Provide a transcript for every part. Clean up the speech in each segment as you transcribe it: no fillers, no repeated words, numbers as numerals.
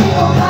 Ako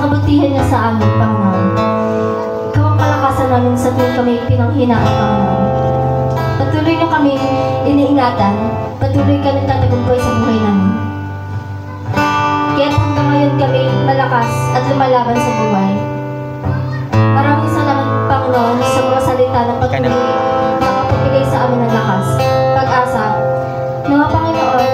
kabutihan niya sa amin, Panginoon. Ikaw ang kalakasan namin sa tuwing kami pinanghinaan, Panginoon. Patuloy niyo kami iniingatan, patuloy ka nagtatagumpay sa buhay namin. Kaya hanggang ngayon kami malakas at lumalaban sa buhay. Maraming salamat, Panginoon, sa mga salita ng patuloy na makapagbigay sa amin ng lakas, pag-asa. Mga Panginoon,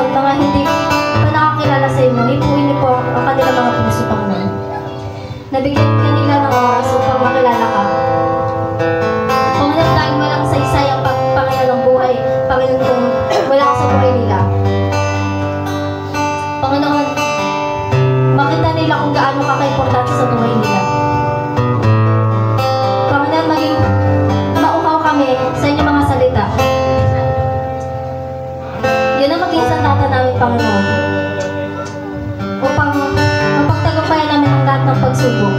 mga hindi pa nakakilala sa inyo, ipuin niyo po ang kanilang mga puso, Panginoon. Nabigyan kanila ng oras upang makilala ka. Panginoon, dahil walang saysay ang Panginoon ng buhay, Panginoon, kung wala ka sa buhay nila. Panginoon, makita nila kung gaano ka ka-importante sa buhay nila. Panginoon, maging maukaw kami sa inyong mga salita. Yan ang maging sandata namin, Panginoon, upang mapagtagumpayan namin ang lahat ng pagsubok.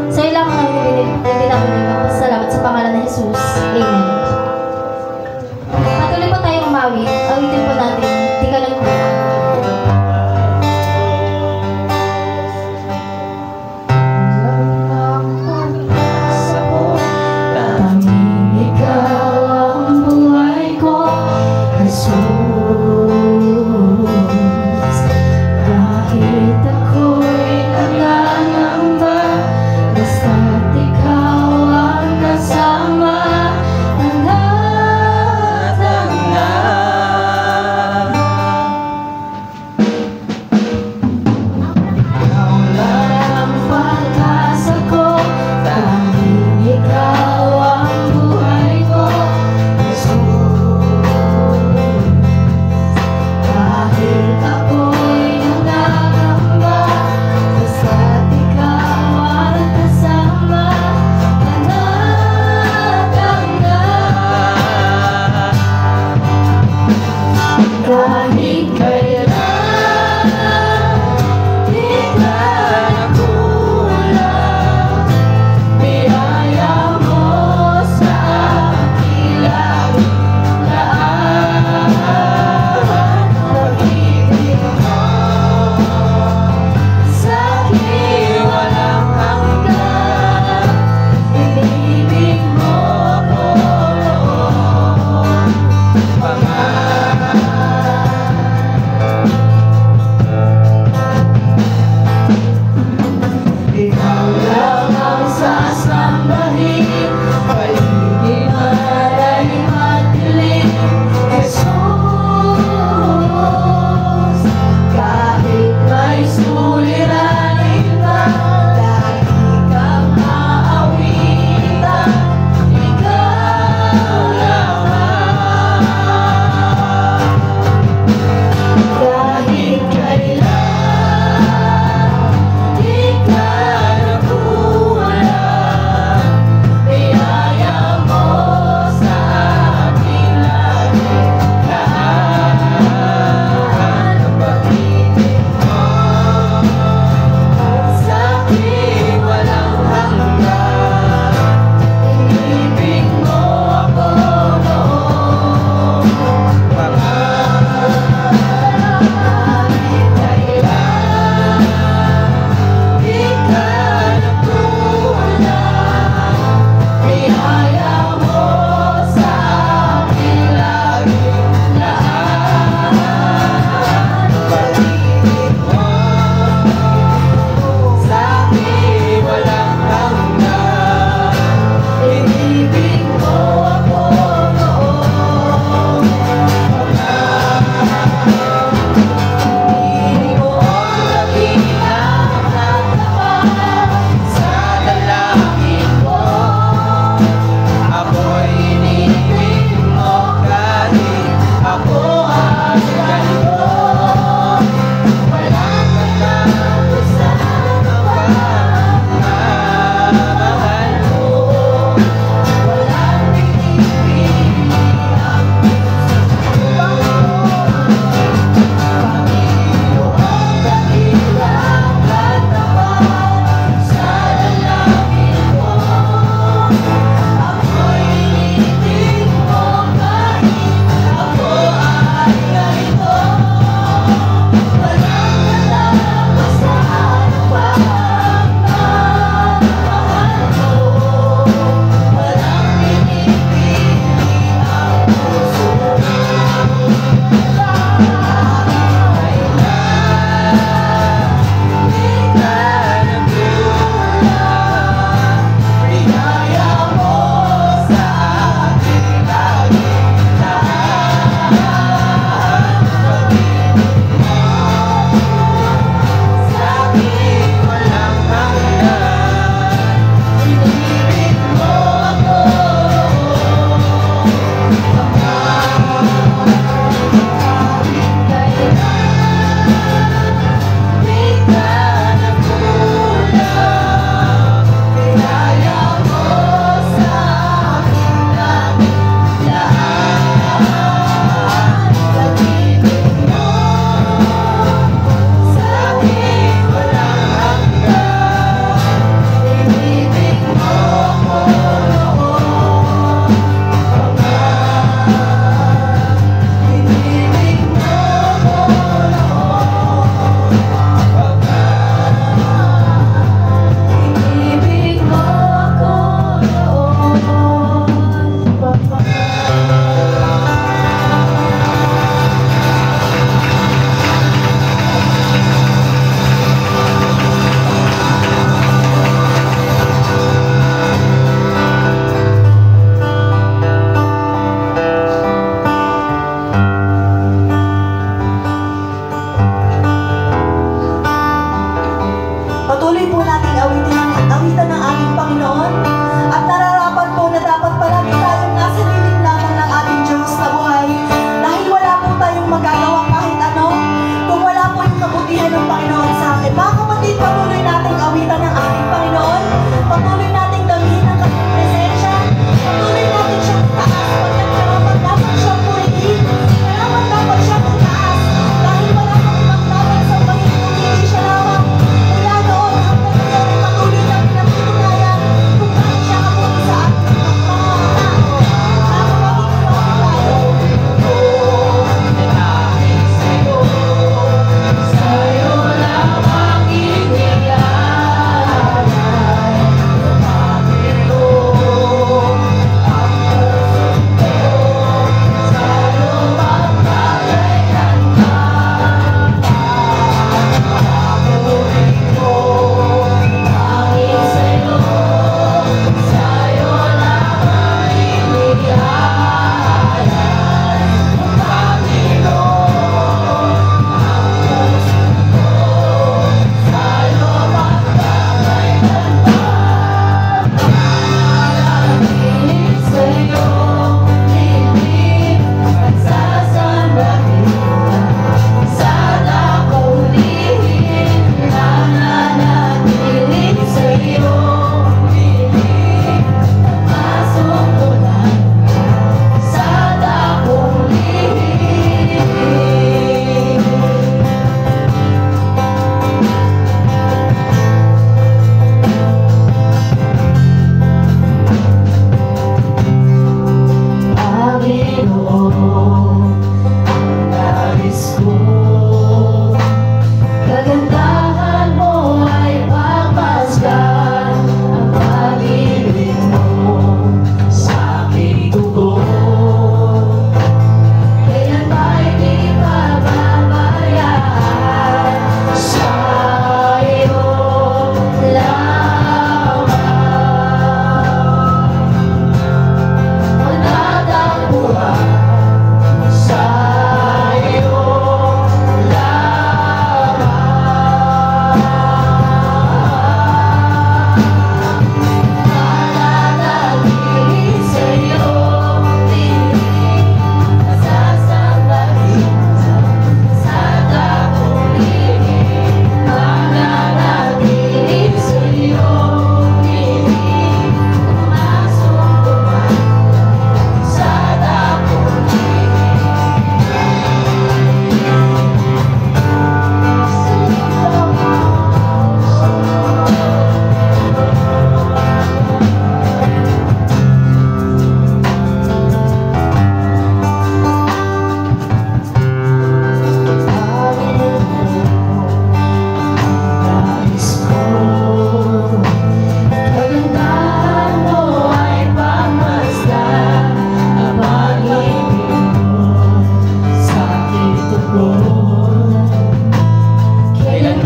Sa iyo lang namin namin salamat sa pangalan ng Jesus. Amen. Patuloy po tayong umawit. Awitin po natin. Di ka lang po. Kahit ako'y nangangarap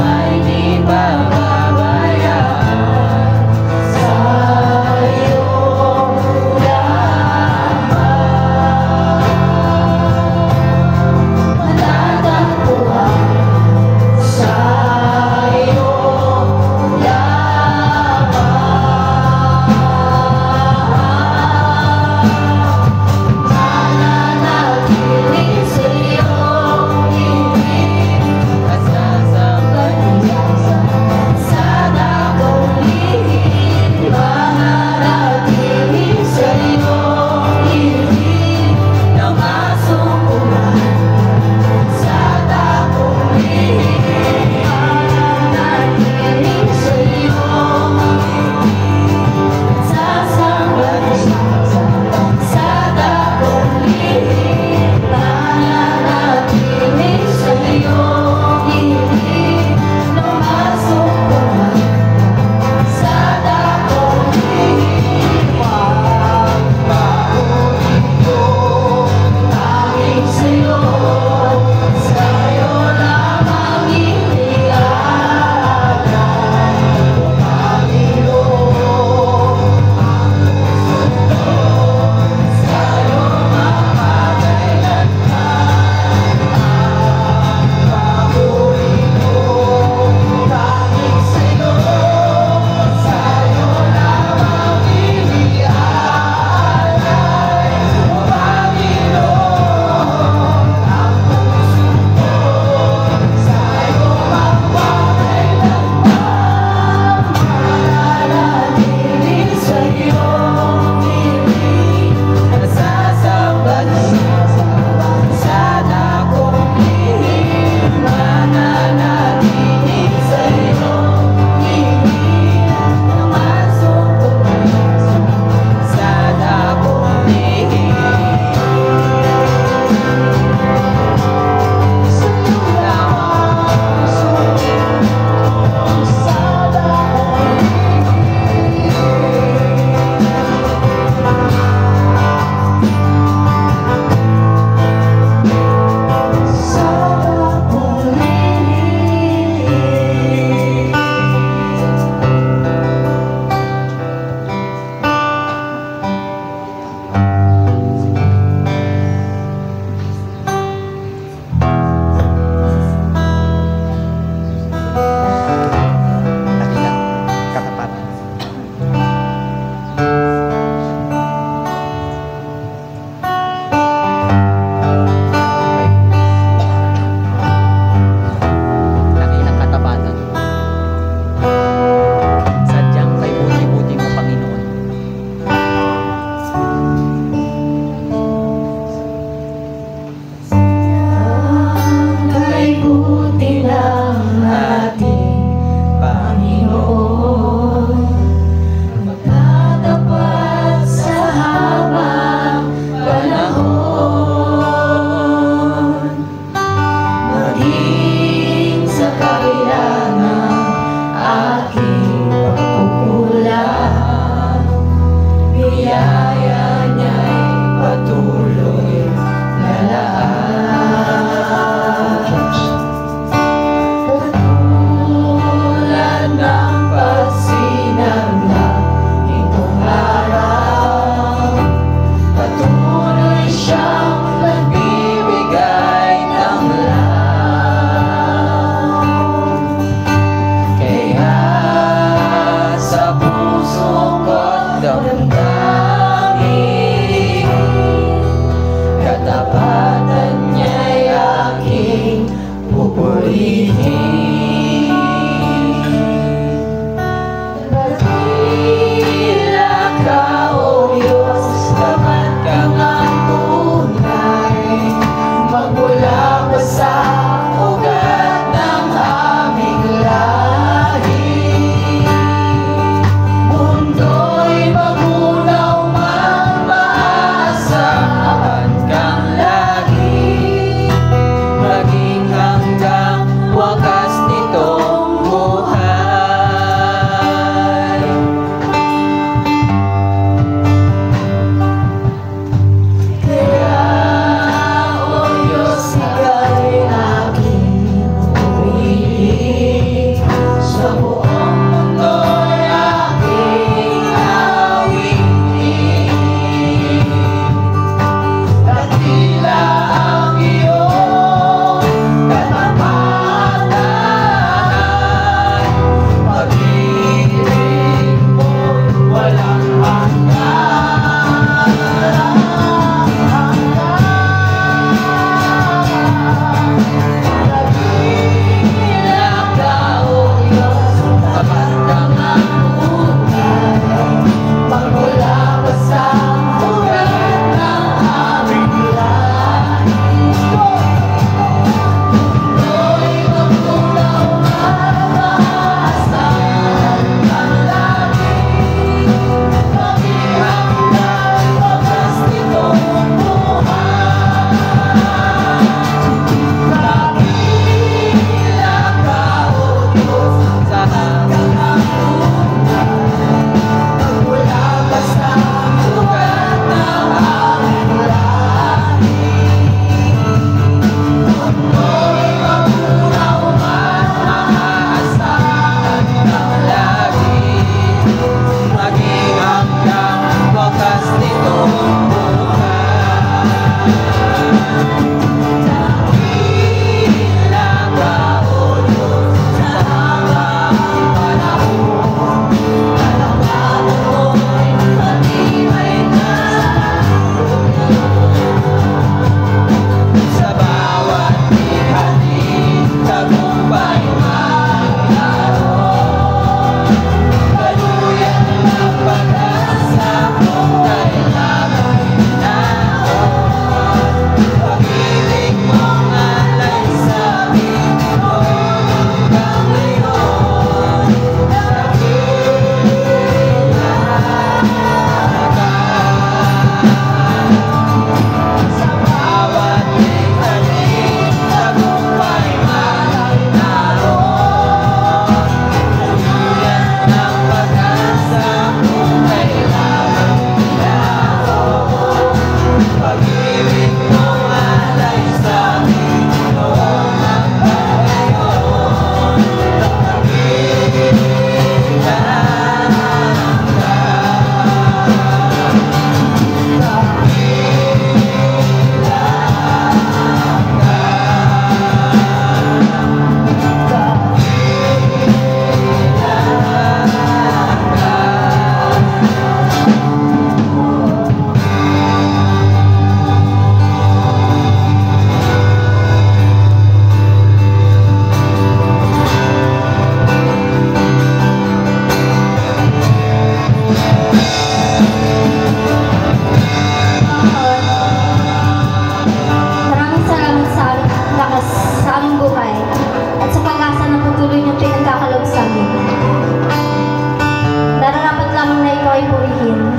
ay di pababayaan sa iyong lamang. Matatagpuan sa iyong lamang. Mananatili sa iyong ibig at sasampalin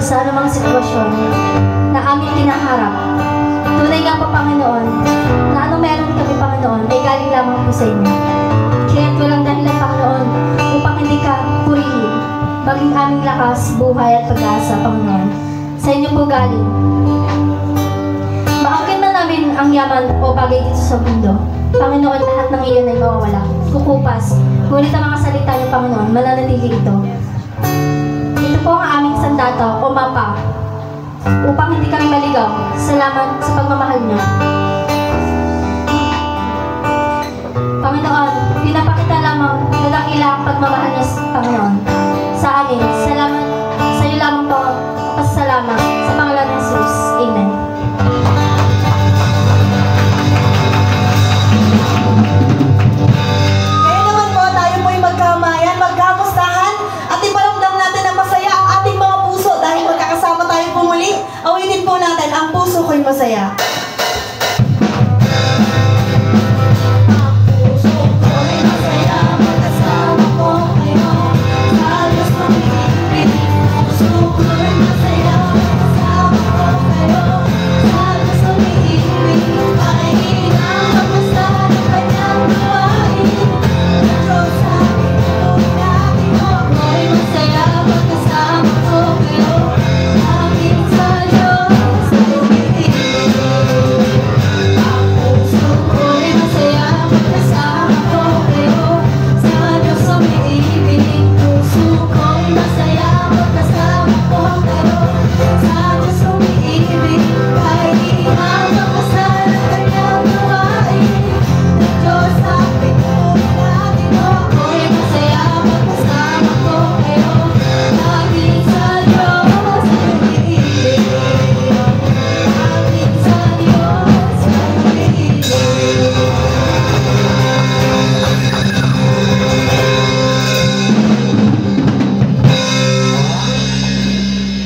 sa anumang sitwasyon na aming kinaharap. Tunay nga po, Panginoon, na anong meron kami, Panginoon, ay galing lamang po sa inyo. Kaya't walang dahilan, Panginoon, upang hindi ka purihin, maging aming lakas, buhay at pag-asa, Panginoon. Sa inyo po galing. Maangkin man namin ang yaman o bagay dito sa mundo, Panginoon, lahat ng iyon ay mawawala, kukupas, ngunit ang mga salita niyo, Panginoon, mananatili ito. Ito po ang aming sandata o mapa upang hindi kami maligaw. Salamat sa pagmamahal niyo. Panginoon, pinapakita lamang na dakila ang pagmamahal niyo, Panginoon, sa amin. Salamat sa iyo lamang po. Pasalamat sa pangalan ng Jesus. Amen. Ngayon naman po, tayo po'y magkamayan, magkamustahan, at iparamdam natin ang masaya ang ating mga puso dahil magkakasama tayo po muli. Awitin po natin, ang puso ko'y masaya.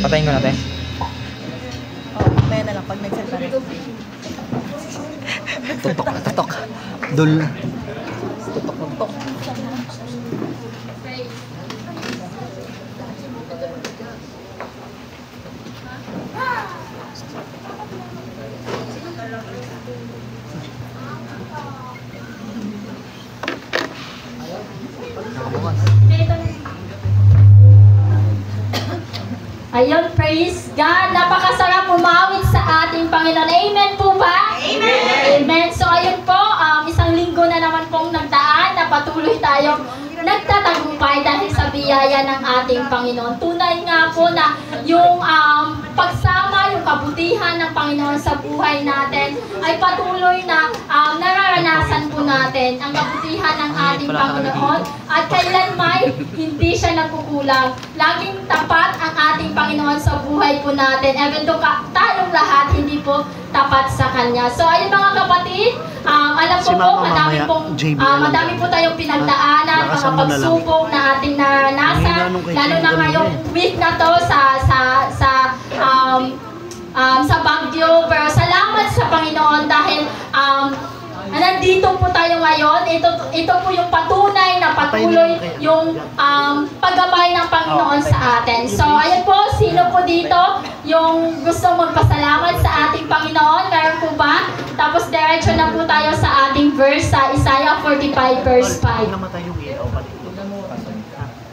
Patayin ko natin. Mamaya na lang pag nagsalita rin. Tutok na tutok. Dul. Tutok. Ayun, praise God. Napakasarap umawit sa ating Panginoon. Amen po ba? Amen! Amen. So ayun po, isang linggo na naman pong nagdaan na patuloy tayong nagtatagumpay dahil sa biyaya ng ating Panginoon. Tunay nga po na yung pagsama, yung kabutihan ng Panginoon sa buhay natin ay patuloy na nararanasan po natin ang kabutihan ng ating Panginoon at kailanman hindi siya nagkukulang. Laging tapat ang ating Panginoon sa buhay po natin. Even though tayong lahat hindi po tapat sa Kanya. So ayun mga kapatid, alam ko po, madami po tayong pinagdaanan, mga pagsubok na ating naranasan, lalo na ngayong week na to sa Baguio. Pero salamat sa Panginoon dahil nandito po tayo ngayon. Ito po yung patunay na patuloy yung paggabay ng Panginoon sa atin. So, ayun po, sino po dito yung gusto magpasalamat sa ating Panginoon? Meron po ba? Tapos, diretso na po tayo sa ating verse sa Isaiah 45 verse 5.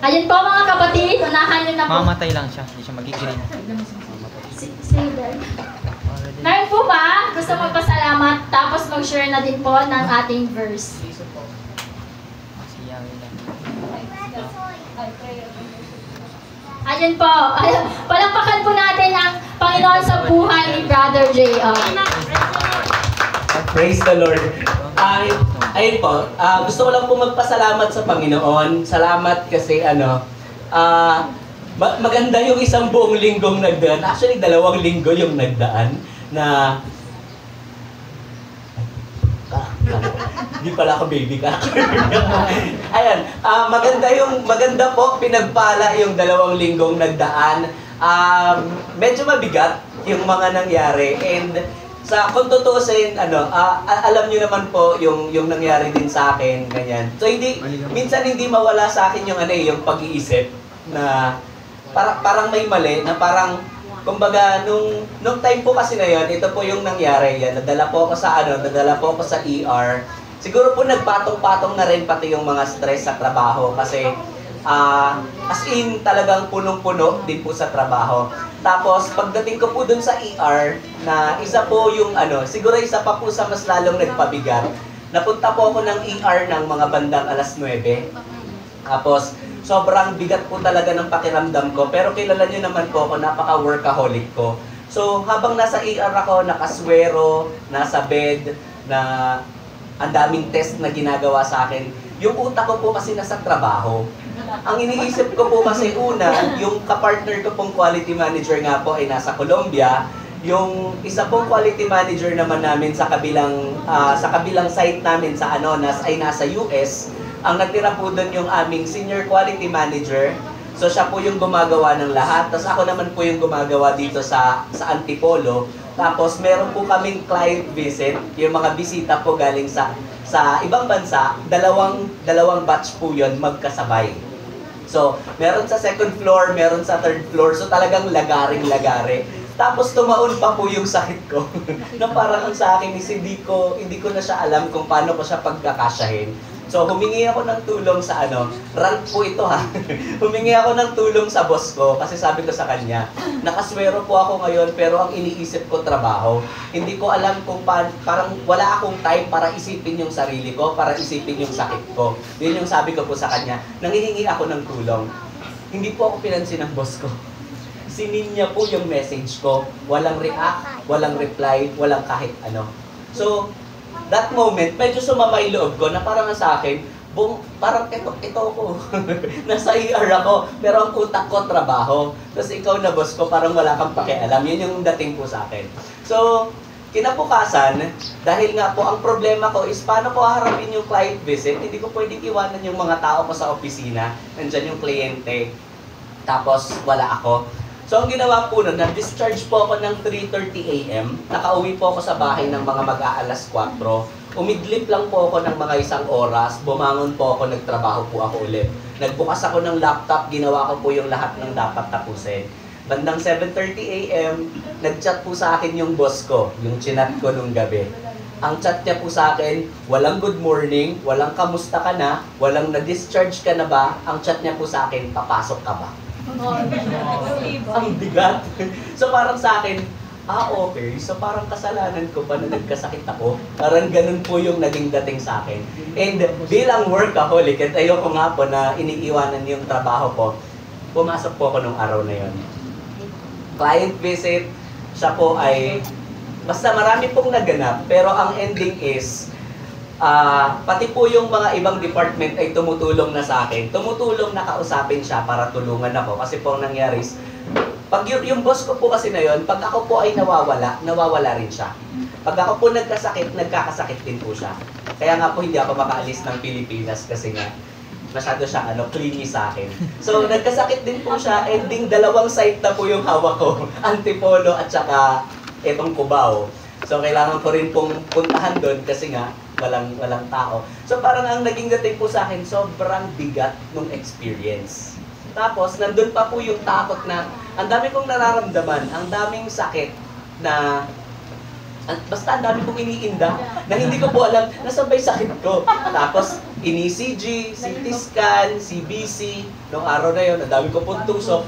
Ayun po mga kapatid, unahan nyo na po. Mamatay lang siya, hindi siya magigreen. Meron po ba gusto magpasalamat tapos mag-share na din po ng ating verse? Ayun po. Palakpakan po natin ang Panginoon sa buhay ni Brother J.R. Praise the Lord. Ayun po, gusto ko lang po magpasalamat sa Panginoon. Salamat kasi maganda yung isang buong linggong nagdaan. Actually, 2 linggo yung nagdaan na hindi pala ako baby ka. Ayan, maganda po, pinagpala yung 2 linggong nagdaan. Medyo mabigat yung mga nangyari and kung tutuusin, alam niyo naman po yung nangyari din sa akin, ganyan. So minsan hindi mawala sa akin yung yung pag-iisip na parang may mali na parang kumbaga nung time po kasi na yon, ito po yung nangyari yan. Nadala po ako sa ER. Siguro po nagpatong-patong na rin pati yung mga stress sa trabaho kasi as in talagang punong-puno din po sa trabaho. Tapos pagdating ko po dun sa ER na isa po yung siguro isa pa po sa mas lalong nagpabigat. Napunta po ako ng ER ng mga bandang 9:00. Tapos sobrang bigat po talaga ng pakiramdam ko. Pero kilala nyo naman po ako, napaka-workaholic ko. So, habang nasa ER ako, nakaswero, nasa bed, na ang daming test na ginagawa sa akin, yung utak ko po kasi nasa trabaho. Ang iniisip ko po kasi una, yung kapartner ko pong quality manager nga po ay nasa Colombia. Yung isa pong quality manager naman namin sa kabilang site namin ay nasa US. Ang natira po doon yung aming senior quality manager. So siya po yung gumagawa ng lahat. Tapos ako naman po yung gumagawa dito sa Antipolo. Tapos meron po kaming client visit. Yung mga bisita po galing sa ibang bansa. Dalawang batch po yun magkasabay. So meron sa second floor, meron sa third floor. So talagang lagaring-lagare. Tapos tumaon pa po yung sakit ko. Na parang sa akin is hindi ko na siya alam kung paano ko siya pagkakasyahin. So, humingi ako ng tulong sa rant po ito ha. Humingi ako ng tulong sa boss ko kasi sabi ko sa kanya, nakaswero po ako ngayon pero ang iniisip ko trabaho. Hindi ko alam kung parang wala akong time para isipin yung sarili ko, para isipin yung sakit ko. Yun yung sabi ko po sa kanya, nanghihingi ako ng tulong. Hindi po ako pinansin ng boss ko. Sinin niya po yung message ko, walang react, walang reply, walang kahit ano. So, that moment, medyo sumama yung loob ko na parang sa akin, parang ito ko. Nasa ER ako, pero ang utak ko trabaho. Tapos ikaw na boss ko, parang wala kang pakialam. Yun yung dating po sa akin. So, kinabukasan, dahil nga po ang problema ko is paano ko haharapin yung client visit, hindi ko pwedeng iwanan yung mga tao ko sa opisina. Nandyan yung kliyente. Tapos wala ako. So, ang ginawa po nun, na-discharge po ako ng 3:30 AM. Nakauwi po ako sa bahay ng mga mag-aalas 4. Umidlip lang po ako ng mga 1 oras. Bumangon po ako, nagtrabaho po ako ulit. Nagbukas ako ng laptop, ginawa ko po yung lahat ng dapat tapusin. Bandang 7:30 AM, nag-chat po sa akin yung boss ko, yung chinat ko nung gabi. Ang chat niya po sa akin, walang good morning, walang kamusta ka na, walang na-discharge ka na ba, ang chat niya po sa akin, papasok ka ba? Ang bigat. So parang sa akin, okay. So parang kasalanan ko ba na nagkasakit ako? Parang ganun po yung naging dating sa akin. And bilang workaholic, at ayoko nga po na iniiwanan yung trabaho ko, pumasok po ako nung araw na yon. Client visit, siya po ay, basta marami pong naganap, pero ang ending is, pati po yung mga ibang department ay tumutulong na sa akin. Tumutulong na kausapin siya para tulungan ako. Kasi po ang nangyari is, pag yung boss ko po kasi na yun, pag ako po ay nawawala rin siya. Pag ako po nagkakasakit din po siya. Kaya nga po hindi ako makaalis ng Pilipinas kasi nga masyado siyang clingy sa akin. So nagkasakit din po siya, ending 2 site na po yung hawak ko. Antipolo at saka etong Cubao. So kailangan ko rin pong puntahan doon kasi nga walang tao. So parang ang naging dating po sa akin, sobrang bigat ng experience. Tapos nandun pa po yung takot na ang dami kong nararamdaman, ang daming sakit na basta ang dami kong iniinda na hindi ko po alam nasaan ba yung sakit ko. Tapos ini-ECG, CT scan, CBC, nung araw na yun, ang dami ko pong tusok.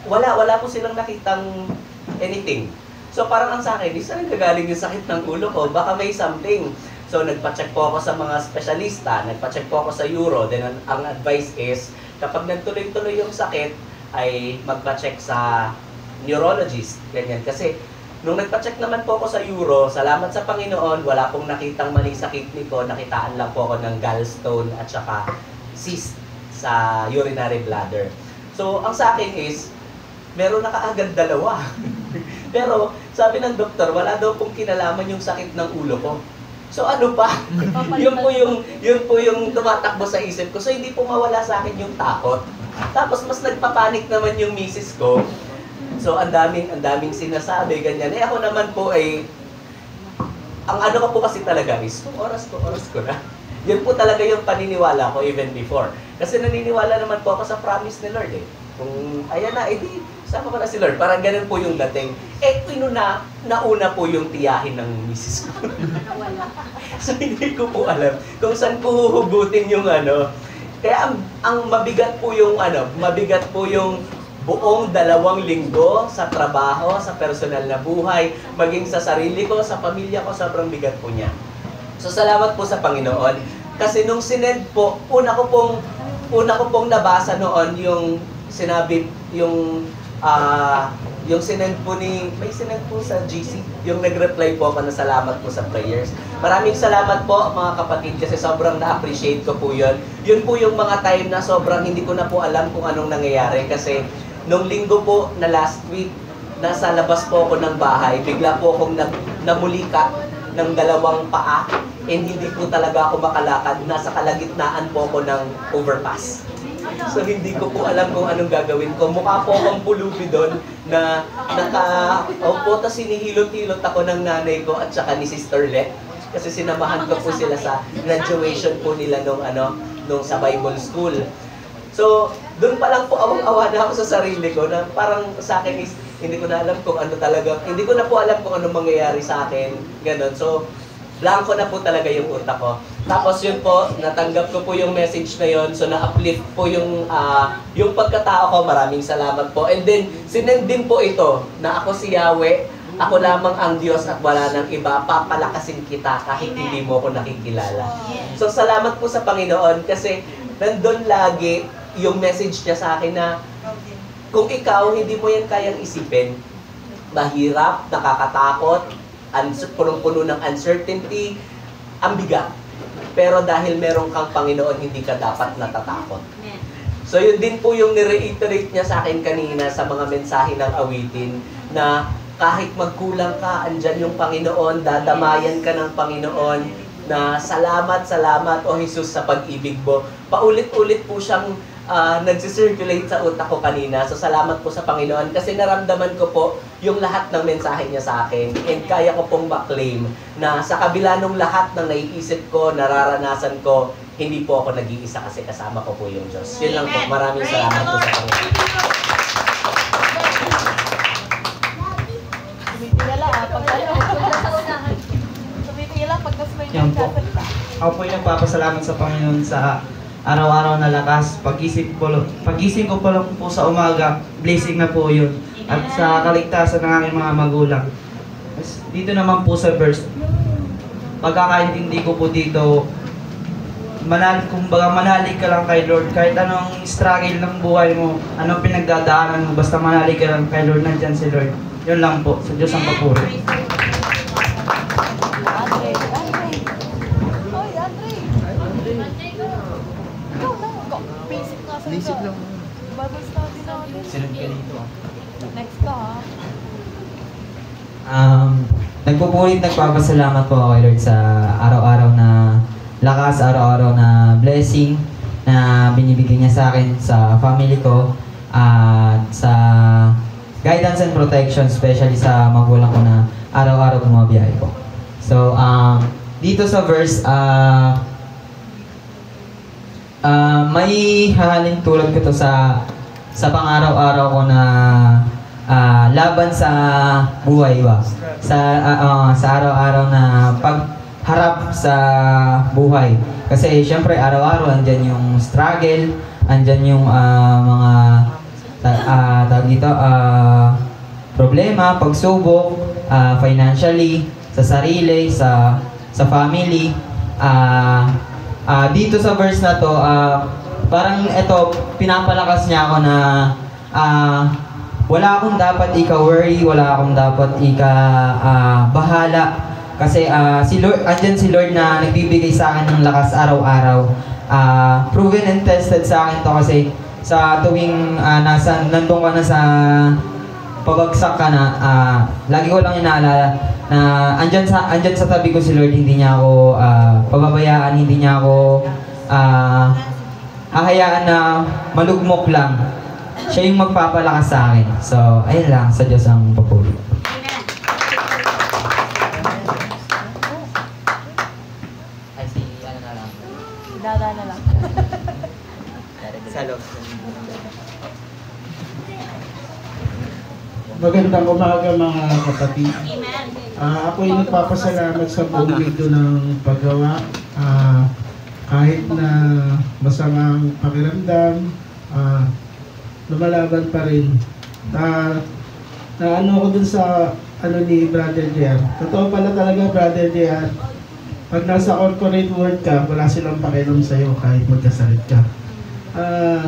Wala po silang nakitang anything. So parang ang sa akin, di saan nagkagaling yung sakit ng ulo ko? Baka may something. So nagpa-check po ako sa mga specialista, nagpa-check po ako sa Euro. Then ang advice is, kapag nagtuloy-tuloy yung sakit, ay magpa-check sa neurologist. Ganyan. Kasi nung nagpa-check naman po ako sa Euro, salamat sa Panginoon, wala pong nakitang mali sa kidney ko. Nakitaan lang po ako ng gallstone at saka cyst sa urinary bladder. So ang sa akin is, meron na kaagad 2. Pero sabi ng doktor, wala daw pong kinalaman yung sakit ng ulo ko. So ano pa? yun po yung tumatakbo sa isip ko. So hindi po mawala sa akin yung takot. Tapos mas nagpapanik naman yung misis ko. So ang daming sinasabi, ganyan. Ako naman po ay, ang ano ko po kasi talaga is, oras ko na. Yun po talaga yung paniniwala ko even before. Kasi naniniwala naman po ako sa promise ni Lord eh. Kung ayan na, edi sama ko na si Lord. Parang ganun po yung dating. Nauna po yung tiyahin ng misis ko. So hindi ko po alam kung saan ko huhugutin yung ano. Kaya ang mabigat po yung buong 2 linggo sa trabaho, sa personal na buhay, maging sa sarili ko, sa pamilya ko, sobrang bigat po niya. So salamat po sa Panginoon. Kasi nung sinend po, una ko pong nabasa noon yung sinabi, yung sinend po may sinend po sa GC, yung nag-reply po ako na salamat po sa prayers. Maraming salamat po mga kapatid kasi sobrang na-appreciate ko po yun. Yun po yung mga time na sobrang hindi ko na po alam kung anong nangyayari kasi nung linggo po na last week, nasa labas po ako ng bahay, bigla po akong namulikat ng 2 paa and hindi po talaga ako makalakad. Nasa kalagitnaan po ako ng overpass. So hindi ko po alam kung anong gagawin ko. Mukha po akong pulubi doon na tas sinihilot-hilot ako ng nanay ko at saka ni Sister Let. Kasi sinamahan ko po sila sa graduation po nila nung sa Bible School. So, doon pa lang po awang-awa na ako sa sarili ko na parang sa akin is hindi ko na alam kung ano talaga, hindi ko na po alam kung ano mangyayari sa akin, ganun. So, blanco na po talaga yung utak ko. Tapos yun po, natanggap ko po yung message na yun, so na-uplift po yung pagkatao ko, maraming salamat po. And then, sinend din po ito, na ako si Yahweh, ako lamang ang Diyos at wala nang iba, papalakasin kita kahit hindi mo ako nakikilala. So, salamat po sa Panginoon kasi nandun lagi yung message niya sa akin na kung ikaw hindi mo yan kayang isipin, mahirap, nakakatakot, punong-puno ng uncertainty, ang bigat. Pero dahil meron kang Panginoon, hindi ka dapat natatakot. So yun din po yung nireiterate niya sa akin kanina sa mga mensahe ng awitin na kahit magkulang ka, andyan yung Panginoon, dadamayan ka ng Panginoon, na salamat, o Jesus sa pag-ibig mo. Paulit-ulit po siyang nagsisirculate sa utak ko kanina. So salamat po sa Panginoon kasi naramdaman ko po yung lahat ng mensahe niya sa akin and kaya ko pong ma-claim na sa kabila ng lahat ng naiisip ko, nararanasan ko, hindi po ako nag-iisa kasi kasama ko po yung Diyos. Yun lang po. Maraming salamat po sa Panginoon. Yan po. Ako po yung nagpapasalamat sa Panginoon sa araw-araw na lakas. Pagising ko po lang po sa umaga, blessing na po yun. At sa kaligtasan ng aking mga magulang. Dito naman po sa verse, pagkakaintindi ko po dito, kumbaga manalig ka lang kay Lord. Kahit anong struggle ng buhay mo, anong pinagdadaanan mo, basta manalig ka lang kay Lord, nandyan si Lord. Yun lang po. Sa Diyos ang papuri. Basic lang. Bible study natin. Sinod ka dito. Next ka ha. Nagpapasalamat po ako kay Lord sa araw-araw na lakas, araw-araw na blessing na binibigay niya sa akin, sa family ko, at sa guidance and protection, especially sa magulang ko na araw-araw bumabiyahe po. So, dito sa verse, may hahaling tulad ko to sa pang-araw-araw ko na laban sa buhay ba? Sa araw-araw na pagharap sa buhay. Kasi syempre araw-araw andyan yung struggle, andyan yung mga tawag dito, problema, pagsubok, financially, sa sarili, sa family. Dito sa verse na to, parang ito, pinapalakas niya ako na wala akong dapat ika-worry, wala akong dapat ika-bahala. Kasi andyan si Lord na nagbibigay sa akin ng lakas araw-araw. Proven and tested sa akin to kasi sa tuwing nandun ka na sa pabagsak ka na, lagi ko lang inaalala na andyan sa tabi ko si Lord, hindi niya ako pababayaan, hindi niya ako hahayaan na malugmok lang. Siya yung magpapalakas sa akin. So, ayun lang, sa Diyos ang papuri. Ay, ano na lang. Dada na lang. Sa loob. Magandang umaga mga kapatid. Ako ay nagpapasalamat sa buong mundo ng paggawa. Kahit na masamang pakiramdam, lumalaban pa rin. Ano ko dun sa ni Brother JR. Totoo pala talaga, Brother JR. Pag nasa corporate world ka, wala silang pakialam sa'yo kahit magkasalit ka.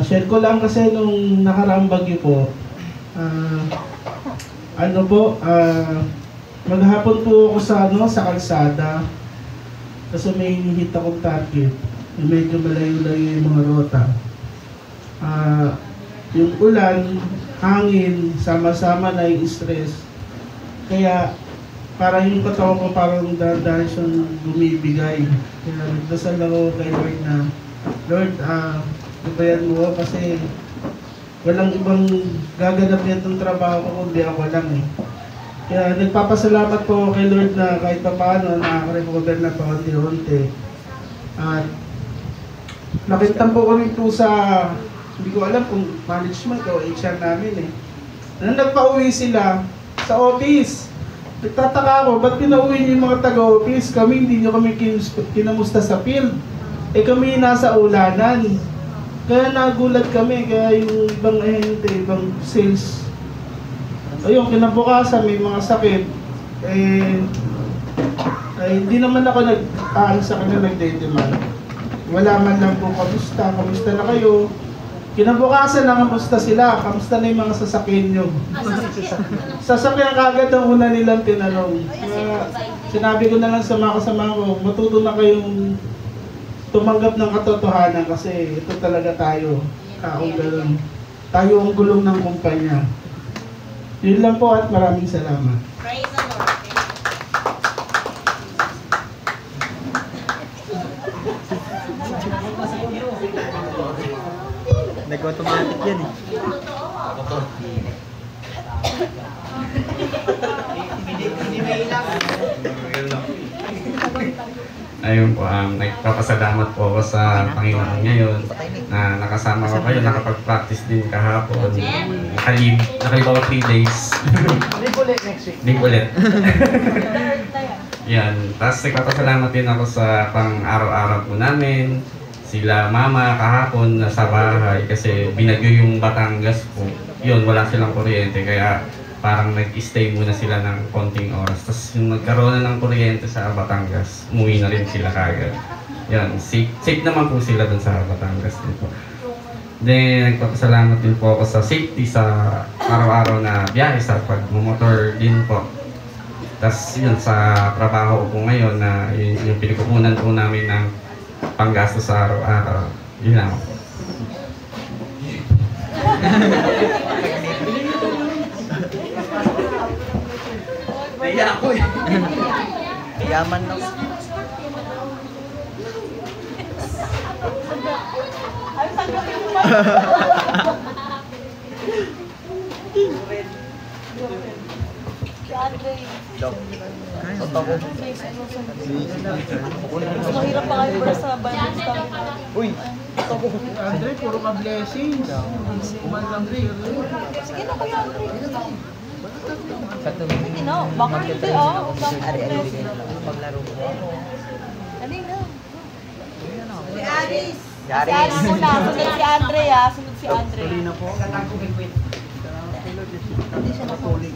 Share ko lang kasi nung nakaraang bagyo po, maghapon po ako sa kalsada. Kasi may hinihit akong target. Medyo malayo-layo yung mga rota. Yung ulan, hangin, sama-sama na yung stress. Kaya, parang yung katawan ko parang dahil siyang bumibigay. Kaya nagdasal ako kay Lord na, Lord, gabayan mo kasi walang ibang gaganap nitong trabaho ko kundi ako lang eh. Kaya nagpapasalamat po kay Lord na kahit pa paano nakaka-recover na pa unti-unti. At nakita po ko rin po sa, hindi ko alam kung management o HR namin eh. Nung nagpa-uwi sila sa office, nagtataka ako, ba't pinauwi niyo yung mga taga-office? Kami, hindi niyo kami kinamusta sa field. Eh kami nasa ulanan. Kaya nagulat kami, kaya yung ibang ahente, ibang sales. Ayun, kinabukasan, may mga sakit. Hindi naman ako sa kanila nagdedeman. Wala man lang po, kamusta na kayo? Kinabukasan na kamusta sila, kamusta na yung mga sasakyan nyo? Sasakyan kagad ang una nilang tinanong. Kaya sinabi ko na lang sa mga kasama ko, matuto na kayong tumanggap ng katotohanan kasi ito talaga tayo, taong galong. Tayo ang gulong ng kumpanya. Yun lang po at maraming salamat. Praise the Lord. Nag-automatic yan eh. Ayun po, nagpapasalamat po ako sa Panginoon ngayon na nakasama ko kayo, nakapag-practice din kahapon. Nakalib ako 3 days. Live ulit next week. Live ulit. Yan. Tapos nagpapasalamat din ako sa pang-araw-araw po namin. Sila mama kahapon nasa bahay kasi binagyo yung Batangas po. Yun, wala silang kuryente kaya parang nag-stay muna sila ng konting oras. Tapos yung nagkaroon na ng kuryente sa Batangas, umuwi na rin sila kagad. Yan, safe naman po sila dun sa Batangas din po. Then, nagpapasalamat din po ako sa safety sa araw-araw na biyahe sa pagmumotor din po. Tapos yun, sa trabaho ko ngayon na yung pinagkukunan po namin ng panggasto sa araw-araw. Yun lang. Naiya ako eh. Yaman na. Mahirap pa kayo para sa bandits tayo. Uy! Andre, puro ka blessings. Kuman lang rin. Sige na kayo, Andre. Hindi na, baka hindi ah. Paglaro mo. Dali na. Si Aris. Si Yaris. Aris muna. Sunod si Andre ah. Sunod si Andre. Tuloy na po. Hindi siya napuli.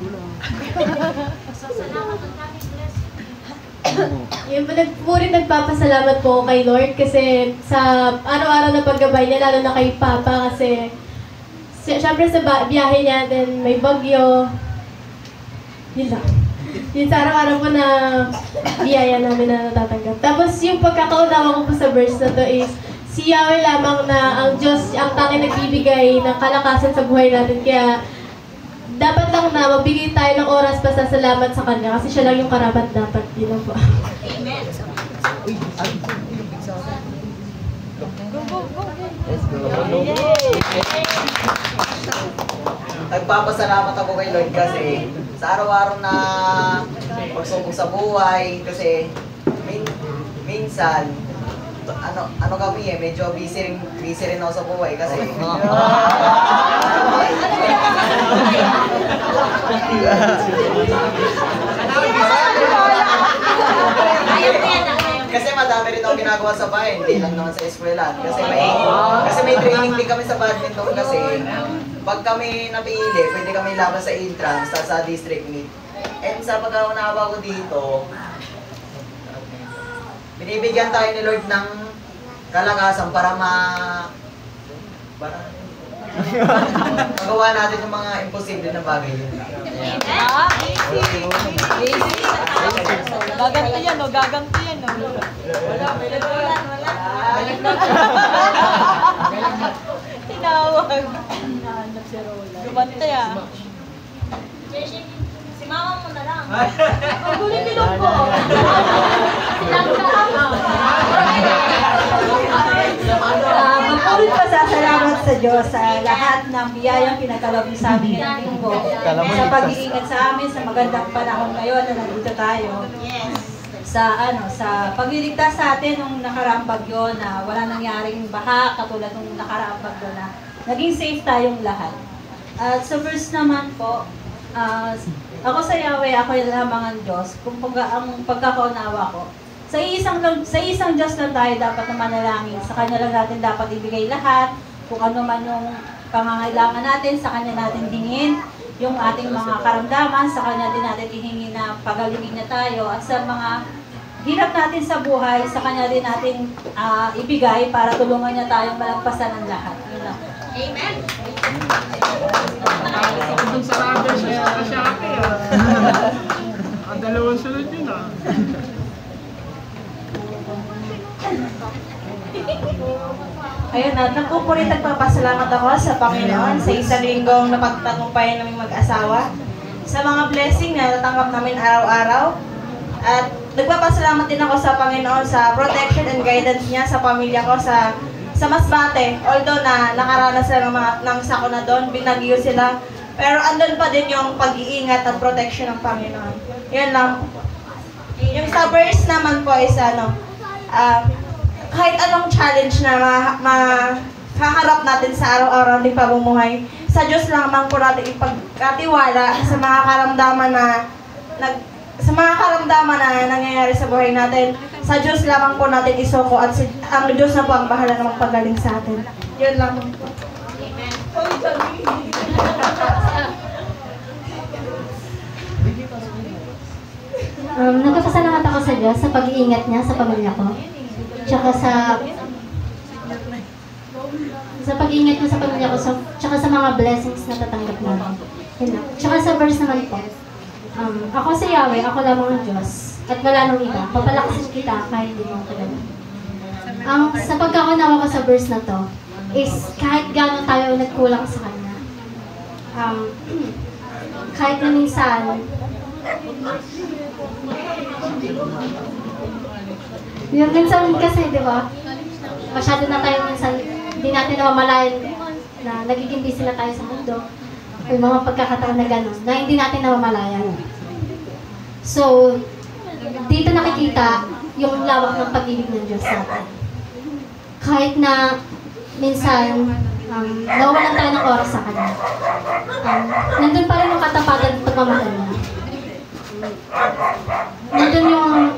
Yung nagpapasalamat po ako kay Lord kasi sa araw-araw na paggabay niya, lalo na kay Papa kasi syempre sa biyahe niya, then may bagyo. Yun lang. Yun sa araw-araw po na biyaya namin na natatanggap. Tapos yung pagkakaunawa ko po sa verse na to is, si Yahweh lamang na ang Diyos, ang tanging nagbibigay ng kalakasan sa buhay natin. Kaya dapat lang na magbigay tayo ng oras pa sa salamat sa Kanya kasi siya lang yung karapat dapat. Yun lang po. Amen. Go, go, go. Let's go. Nagpapasalamat ako kay Lord kasi sa araw-araw na pagsubok sa buhay kasi minsan ano kami medyo busy rin ako sa buhay kasi kasi madami rin ako ginagawa sa bahay, hindi lang naman sa eskwela. Kasi may training din kami sa badminton kasi pag kami napili, pwede kami laban sa entrance sa district meet. And sa pagkaunawa ko dito, binibigyan tayo ni Lord ng kalakasan para magawa natin yung mga imposible na bagay yun. Ah, easy. Easy. Gaganti yan, no? Gaganti yan, no? Wala. Tinawag. Hinahanap si Roland. Gumantay ah. Si mama mo na lang. Pagulin nilong ko. Magpapit pasasalamat sa Diyos sa lahat ng biyayang pinagkaloob sa amin ng linggo. Sa pag-iingat sa amin sa magandang panahon ngayon na nandito tayo. Sa pagliligtas sa atin nung nakaraang bagyo na wala nangyaring baha katulad nung nakaraang bagyo na naging safe tayong lahat. At sa verse naman po, ako sa Yahweh, ako yung lamang ang Diyos. Kung ang pagkakaunawa ko, sa isang Diyos lang tayo dapat na manalangin. Sa Kanya lang natin dapat ibigay lahat. Kung ano man yung pangangailangan natin, sa Kanya natin hingin. Yung ating mga karamdaman, sa Kanya din natin ihingi na pagalingin niya tayo. At sa mga hirap natin sa buhay, sa Kanya din natin ibigay para tulungan niya tayong malagpasan ang lahat. Yun lang. Amen. Kung sa rubber siya Shopee ang dalawang sunod yun Ayun na, nagpupuri nagpapasalamat ako sa Panginoon sa isang linggong napagtagumpayan naming mag-asawa. Sa mga blessing na natanggap namin araw-araw. At nagpapasalamat din ako sa Panginoon sa protection and guidance niya sa pamilya ko sa Masbate. Although na nakaranas sila ng sakuna doon, binagyo sila. Pero andun pa din yung pag-iingat at protection ng Panginoon. Yun lang. Yung sa verse naman po is kahit anong challenge na mahaharap natin sa araw-araw ng pamumuhay, sa Diyos lamang po natin ipagkatiwala sa mga karamdaman na sa mga karamdaman na nangyayari sa buhay natin, sa Diyos lamang po natin isuko at ang Diyos na po ang bahala na magpagaling sa atin. Yun lang po. Nagpapasalamat ako sa Diyos sa pag-iingat niya sa pamilya ko. Tsaka sa pag-iingat niya sa pamilya ko, tsaka sa mga blessings na tatanggap natin. Yun lang. Tsaka sa verse naman po, ako sa Yahweh, ako lamang ang Diyos, at wala nang iba. Papalakasin kita kahit di mo kilala. Sa pagkakaunawa ko sa verse na to, is kahit gano'n tayo nagkulang sa Kanya, kahit na minsan, yung minsan kasi, di ba, masyado na tayo minsan, hindi natin namamalayan na nagiging busy na tayo sa mundo. May mga pagkakataon na gano'n, na hindi natin namamalayan. So, dito nakikita yung lawak ng pag-ibig ng Diyos sa atin. Kahit na minsan, nawawalan tayo ng oras sa Kanya. Nandun pa rin yung katapatan at pagmamahal niya. Nandun yung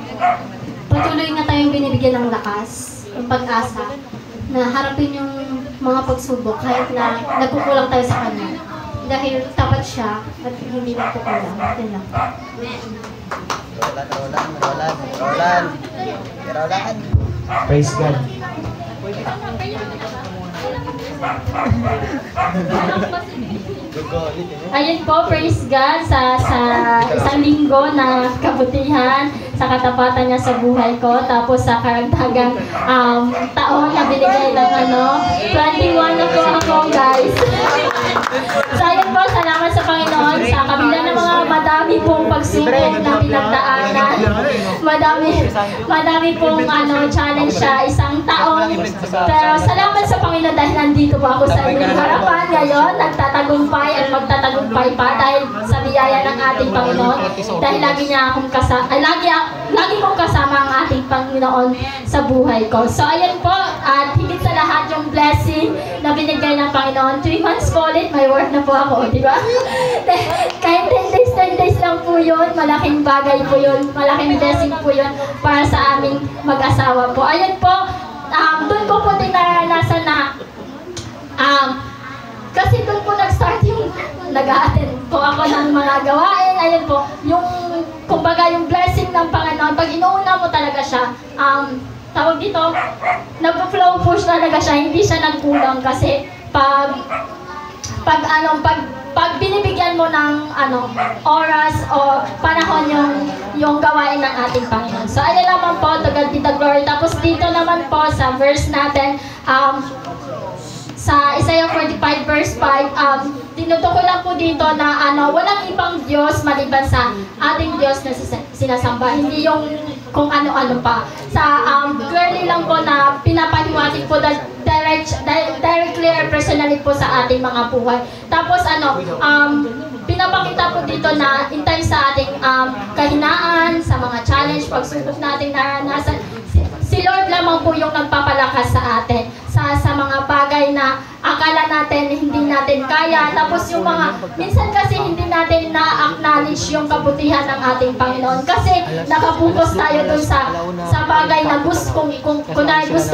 patuloy na tayong binibigyan ng lakas, ng pag-asa, na harapin yung mga pagsubok kahit na nagkukulang tayo sa Kanya. Dahil tapat siya at hindi nagkukulang. Yan lang. Roland. Praise God. Ayun po, praise God sa isang linggo na kabutihan, sa katapatan niya sa buhay ko, tapos sa karagdagang taon na binigay ng 21 na po ako, guys. So ayun po, salamat sa Panginoon sa kabila ng mga madami pong pagsubok na pinagdaanan. Madami pong challenge siya, isang taon. Pero salamat sa Panginoon dahil nandito po ako sa inyong harapan ngayon, nagtatagumpay at magtatagumpay pa dahil sa biyaya ng ating Panginoon. Dahil lagi kong kasama ang ating Panginoon sa buhay ko. So ayun po, at higit sa lahat yung blessing na binigay ng Panginoon. 3 months po ulit, may work na po ako, di ba? Kahit 10 days lang po yun, malaking bagay po yun, malaking blessing po yun para sa aming mag-asawa po. Ayun po, doon ko po din naranasan na kasi doon po nag-start yung nag-a-attend po ako ng mga gawain. Ayun po, yung kumbaga yung blessing ng Panginoon, pag inuuna mo talaga siya, tawag dito, nag-flow push talaga siya, hindi siya nagkulang kasi pag binibigyan mo ng oras o panahon yung gawain ng ating Panginoon. So ayun naman po, to God be the glory. Tapos dito naman po sa verse natin, sa Isaiah 45 verse 5, tinutukoy lang po dito na walang ibang Diyos maliban sa ating Diyos na sinasamba. Hindi yung kung ano-ano pa. Clearly lang po na pinapaliwanag po directly or personally po sa ating mga buhay. Tapos pinapakita po dito na in time sa ating kahinaan, sa mga challenge, pagsubok nating naranasan, si Lord lamang po yung nagpapalakas sa atin sa mga bagay na akala natin hindi natin kaya. Tapos yung minsan kasi hindi natin na-acknowledge yung kabutihan ng ating Panginoon kasi nakapokus tayo dun sa bagay na gusto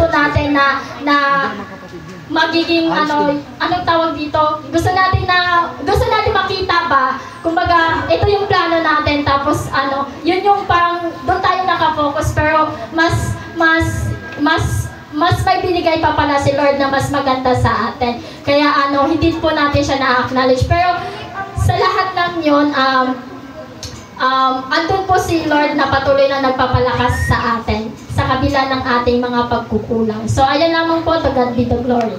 natin na magiging anong tawag dito, gusto natin makita ba, kumbaga ito yung plano natin, tapos yun yung parang doon tayo nakafocus, pero mas may binigay pa pala si Lord na mas maganda sa atin. Kaya hindi po natin siya na-acknowledge. Pero sa lahat ng yun, andun po si Lord na patuloy na nagpapalakas sa atin sa kabila ng ating mga pagkukulang. So ayan lamang po, to God be the glory.